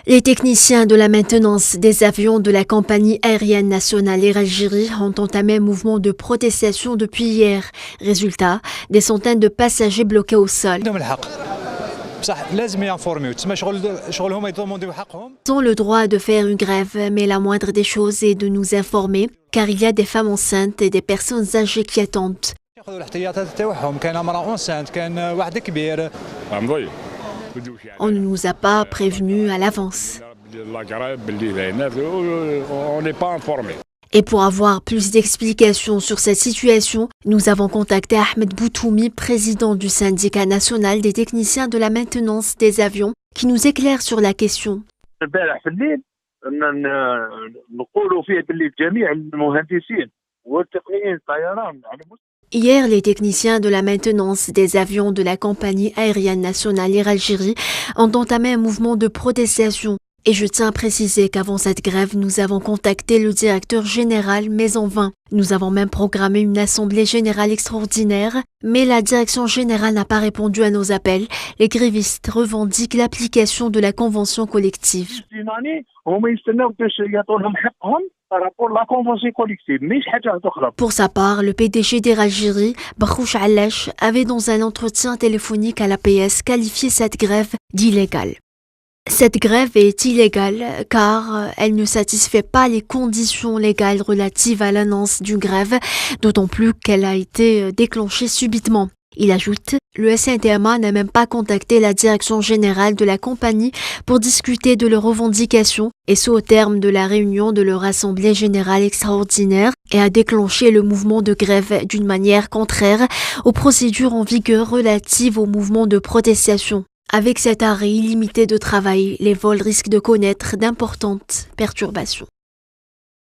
Les techniciens de la maintenance des avions de la compagnie aérienne nationale Air Algérie ont entamé un mouvement de protestation depuis hier. Résultat, des centaines de passagers bloqués au sol. Ils ont le droit de faire une grève, mais la moindre des choses est de nous informer, car il y a des femmes enceintes et des personnes âgées qui attendent. On ne nous a pas prévenus à l'avance. On n'est pas informé. Et pour avoir plus d'explications sur cette situation, nous avons contacté Ahmed Boutoumi, président du syndicat national des techniciens de la maintenance des avions, qui nous éclaire sur la question. Hier, les techniciens de la maintenance des avions de la compagnie aérienne nationale Air Algérie ont entamé un mouvement de protestation. Et je tiens à préciser qu'avant cette grève, nous avons contacté le directeur général, mais en vain. Nous avons même programmé une assemblée générale extraordinaire, mais la direction générale n'a pas répondu à nos appels. Les grévistes revendiquent l'application de la convention collective. Pour sa part, le PDG d'Air Algérie, Barrouch Allash, avait dans un entretien téléphonique à l'APS qualifié cette grève d'illégale. Cette grève est illégale car elle ne satisfait pas les conditions légales relatives à l'annonce d'une grève, d'autant plus qu'elle a été déclenchée subitement. Il ajoute, le SNTMA n'a même pas contacté la direction générale de la compagnie pour discuter de leurs revendications, et ce au terme de la réunion de leur assemblée générale extraordinaire, et a déclenché le mouvement de grève d'une manière contraire aux procédures en vigueur relatives au mouvement de protestation. Avec cet arrêt illimité de travail, les vols risquent de connaître d'importantes perturbations.